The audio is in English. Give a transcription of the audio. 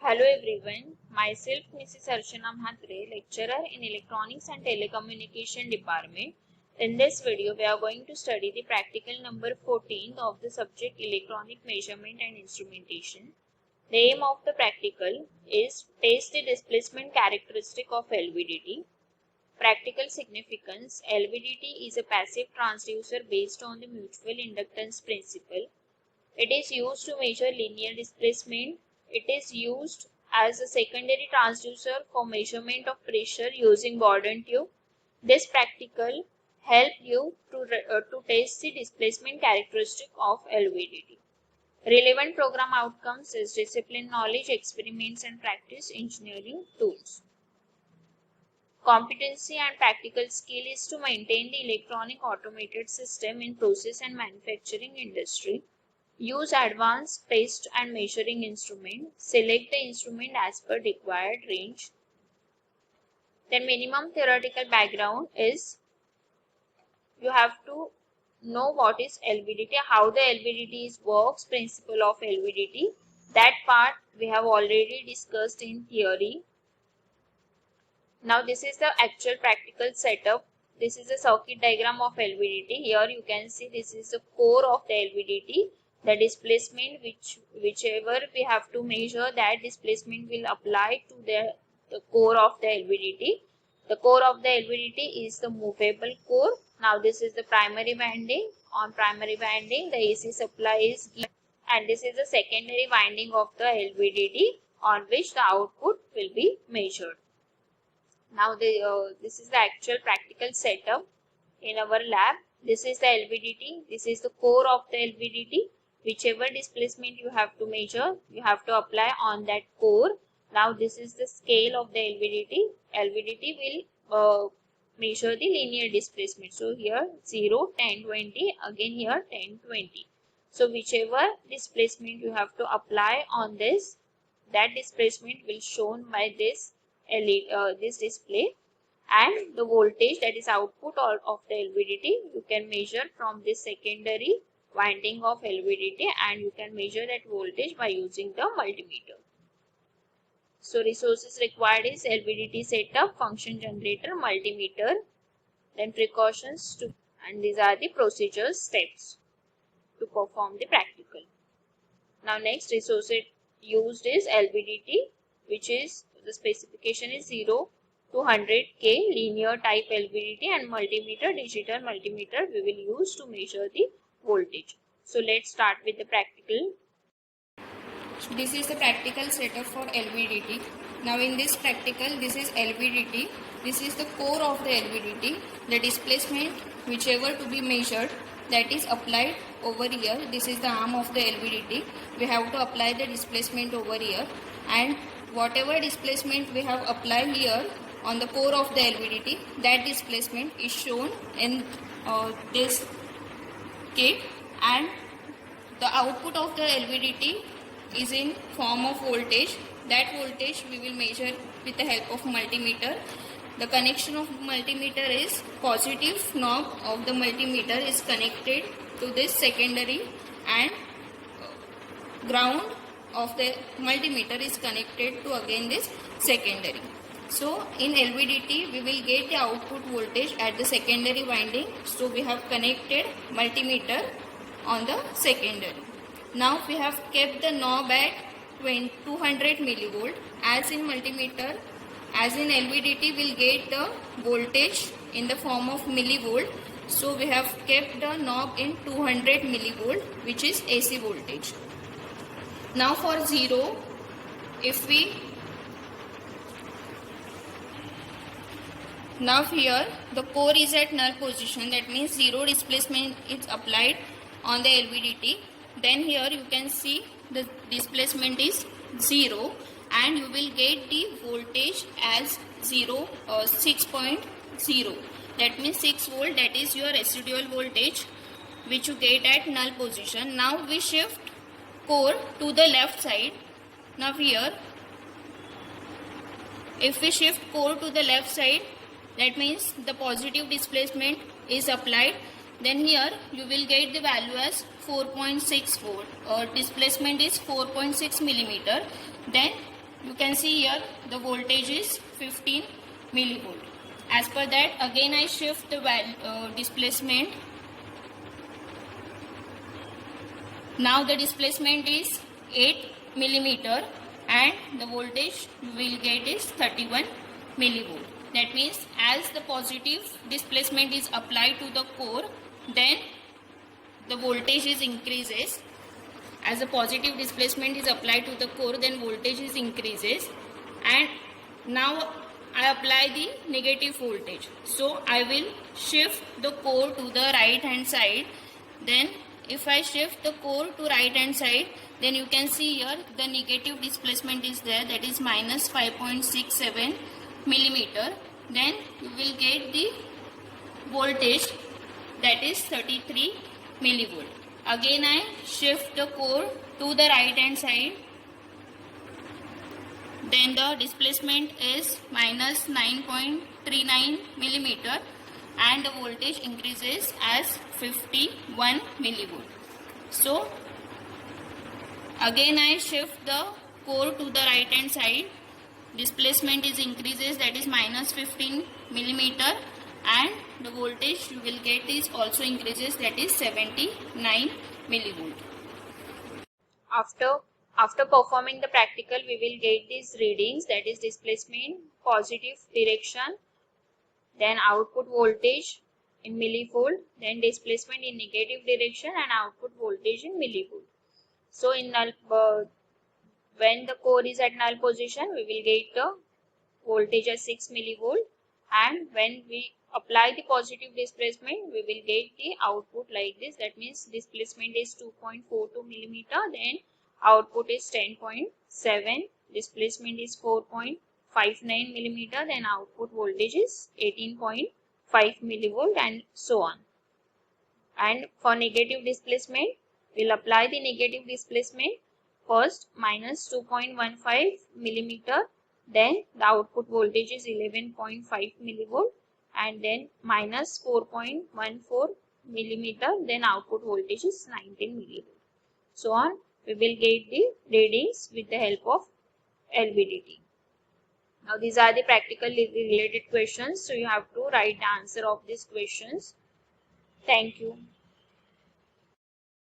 Hello everyone, myself Mrs. Archana Mhatre, lecturer in Electronics and Telecommunication Department. In this video, we are going to study the practical number 14 of the subject Electronic Measurement and Instrumentation. The aim of the practical is test the displacement characteristic of LVDT. Practical significance: LVDT is a passive transducer based on the mutual inductance principle. It is used to measure linear displacement. It is used as a secondary transducer for measurement of pressure using Bourdon tube. This practical help you to test the displacement characteristic of LVDT. Relevant program outcomes is discipline knowledge, experiments and practice, engineering tools. Competency and practical skill is to maintain the electronic automated system in process and manufacturing industry. Use advanced test and measuring instrument. Select the instrument as per required range. Then minimum theoretical background is you have to know what is LVDT, how the LVDT works, principle of LVDT. That part we have already discussed in theory. Now this is the actual practical setup. This is the circuit diagram of LVDT. Here you can see this is the core of the LVDT. The displacement whichever we have to measure, that displacement will apply to the core of the LVDT. The core of the LVDT is the movable core. Now this is the primary winding. On primary winding the AC supply is given, and this is the secondary winding of the LVDT on which the output will be measured. Now this is the actual practical setup in our lab. This is the LVDT. This is the core of the LVDT. Whichever displacement you have to measure, you have to apply on that core. Now this is the scale of the LVDT. LVDT will measure the linear displacement. So here 0, 10, 20, again here 10, 20. So whichever displacement you have to apply on this, that displacement will shown by this this display, and the voltage, that is output of the LVDT, you can measure from this secondary winding of LVDT, and you can measure that voltage by using the multimeter. So resources required is LVDT setup, function generator, multimeter, then precautions to, and these are the procedures steps to perform the practical. Now next resource used is LVDT, which is the specification is 0 to 100K linear type LVDT, and multimeter, digital multimeter we will use to measure the voltage. So let's start with the practical. This is the practical setup for LVDT. Now in this practical, this is LVDT. This is the core of the LVDT. The displacement whichever to be measured, that is applied over here. This is the arm of the LVDT. We have to apply the displacement over here, and whatever displacement we have applied here on the core of the LVDT, that displacement is shown in this kit, and the output of the LVDT is in form of voltage. That voltage we will measure with the help of multimeter. The connection of multimeter is positive knob of the multimeter is connected to this secondary, and ground of the multimeter is connected to again this secondary. So in LVDT we will get the output voltage at the secondary winding. So we have connected multimeter on the secondary. Now we have kept the knob at 200 millivolt. As in multimeter, as in LVDT will get the voltage in the form of millivolt. So we have kept the knob in 200 millivolt, which is AC voltage. Now for 0, if we now here the core is at null position, that means 0 displacement is applied on the LVDT. Then here you can see the displacement is 0, and you will get the voltage as 6.0. That means 6 volt, that is your residual voltage which you get at null position. Now we shift core to the left side. Now here if we shift core to the left side, that means the positive displacement is applied. Then here you will get the value as 4.64. Displacement is 4.6 millimeter. Then You can see here the voltage is 15 millivolt. As per that, again I shift the displacement. Now the displacement is 8 millimeter and the voltage you will get is 31 millivolt. That means as the positive displacement is applied to the core, then the voltage is increases. As a positive displacement is applied to the core, then voltage is increases. And now I apply the negative voltage. So I will shift the core to the right hand side. Then if I shift the core to right hand side, then you can see here the negative displacement is there, that is minus 5.67 millimeter. Then you will get the voltage, that is 33 millivolt. Again I shift the core to the right hand side, then the displacement is minus 9.39 millimeter and the voltage increases as 51 millivolt. So again I shift the core to the right hand side, displacement is increases, that is minus 15 millimeter, and the voltage you will get is also increases, that is 79 millivolt. After performing the practical, we will get these readings, that is displacement, positive direction, then output voltage in millivolt, then displacement in negative direction and output voltage in millivolt. So in null, when the core is at null position, we will get the voltage as 6 millivolt, and when we apply the positive displacement, we will get the output like this. That means displacement is 2.42 millimeter, then output is 10.7, displacement is 4.59 millimeter, then output voltage is 18.5 millivolt, and so on. And for negative displacement, we'll apply the negative displacement first, minus 2.15 millimeter, then the output voltage is 11.5 millivolt, and then minus 4.14 millimeter, then output voltage is 19 millivolt. So on, we will get the readings with the help of LVDT. Now these are the practical related questions, so you have to write the answer of these questions. Thank you.